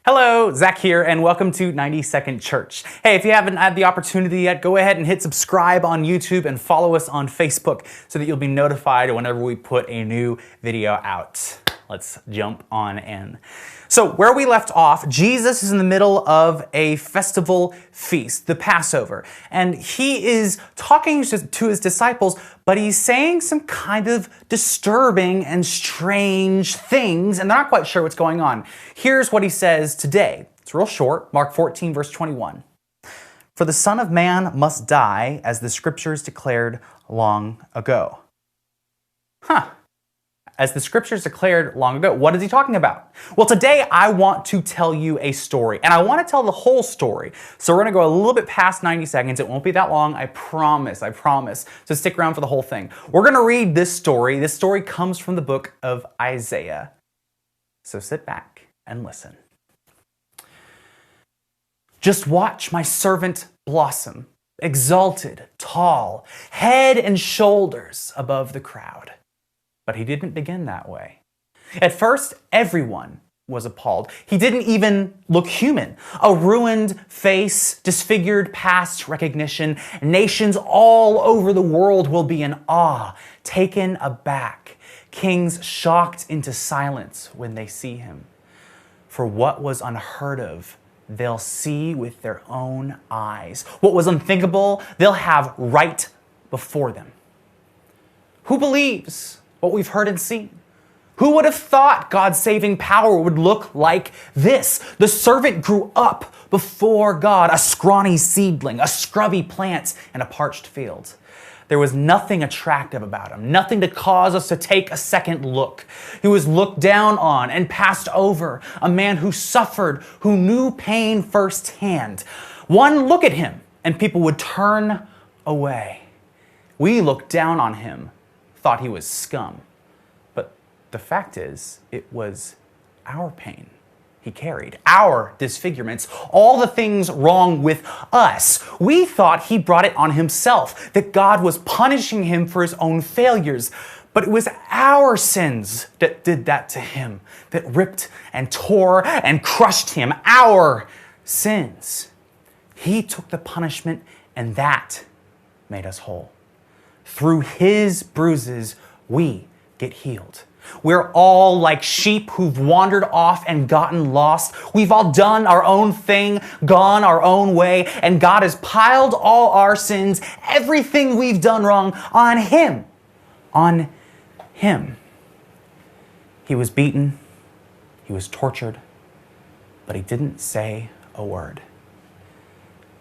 Hello, Zach here, and welcome to 90 Church. Hey, if you haven't had the opportunity yet, go ahead and hit subscribe on YouTube and follow us on Facebook so that you'll be notified whenever we put a new video out. Let's jump on in. So where we left off, Jesus is in the middle of a festival feast, the Passover, and he is talking to his disciples, but he's saying some kind of disturbing and strange things, and they're not quite sure what's going on. Here's what he says today. It's real short, Mark 14, verse 21. For the Son of Man must die, as the scriptures declared long ago. As the scriptures declared long ago. What is he talking about? Well, today I want to tell you a story, and I want to tell the whole story. So we're going to go a little bit past 90 seconds. It won't be that long, I promise. So stick around for the whole thing. We're going to read this story. This story comes from the book of Isaiah. So sit back and listen. Just watch my servant blossom, exalted, tall, head and shoulders above the crowd. But he didn't begin that way. At first, everyone was appalled. He didn't even look human. A ruined face, disfigured past recognition. Nations all over the world will be in awe, taken aback. Kings shocked into silence when they see him. For what was unheard of, they'll see with their own eyes. What was unthinkable, they'll have right before them. Who believes what we've heard and seen? Who would have thought God's saving power would look like this? The servant grew up before God, a scrawny seedling, a scrubby plant in a parched field. There was nothing attractive about him, nothing to cause us to take a second look. He was looked down on and passed over, a man who suffered, who knew pain firsthand. One look at him and people would turn away. We looked down on him, thought he was scum. But the fact is, it was our pain he carried, our disfigurements, all the things wrong with us. We thought he brought it on himself, that God was punishing him for his own failures. But it was our sins that did that to him, that ripped and tore and crushed him, our sins. He took the punishment, and that made us whole. Through his bruises, we get healed. We're all like sheep who've wandered off and gotten lost. We've all done our own thing, gone our own way, and God has piled all our sins, everything we've done wrong, on him. On him. He was beaten, he was tortured, but he didn't say a word.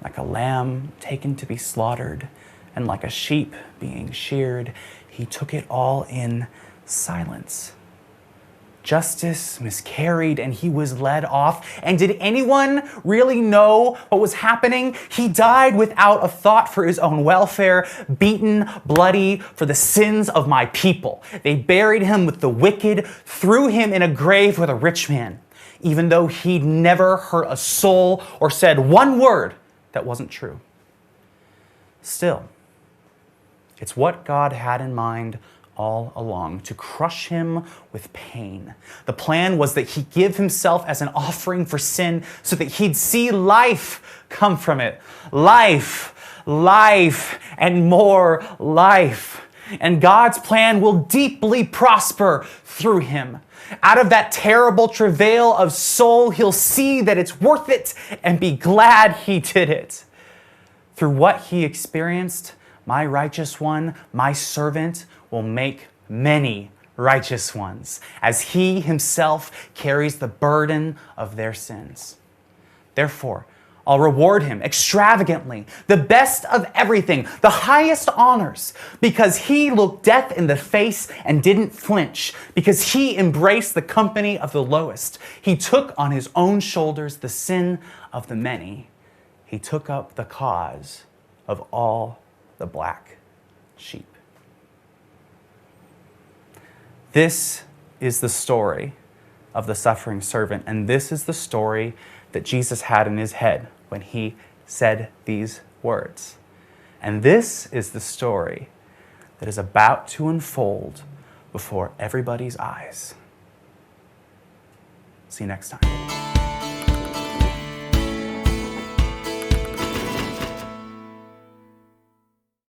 Like a lamb taken to be slaughtered, and like a sheep being sheared, he took it all in silence. Justice miscarried and he was led off. And did anyone really know what was happening? He died without a thought for his own welfare, beaten, bloody for the sins of my people. They buried him with the wicked, threw him in a grave with a rich man, even though he'd never hurt a soul or said one word that wasn't true. Still, it's what God had in mind all along, to crush him with pain. The plan was that he give himself as an offering for sin so that he'd see life come from it. Life, and more life. And God's plan will deeply prosper through him. Out of that terrible travail of soul, he'll see that it's worth it and be glad he did it. Through what he experienced, my righteous one, my servant, will make many righteous ones, as he himself carries the burden of their sins. Therefore, I'll reward him extravagantly, the best of everything, the highest honors, because he looked death in the face and didn't flinch, because he embraced the company of the lowest. He took on his own shoulders the sin of the many. He took up the cause of all the black sheep. This is the story of the suffering servant, and this is the story that Jesus had in his head when he said these words. And this is the story that is about to unfold before everybody's eyes. See you next time.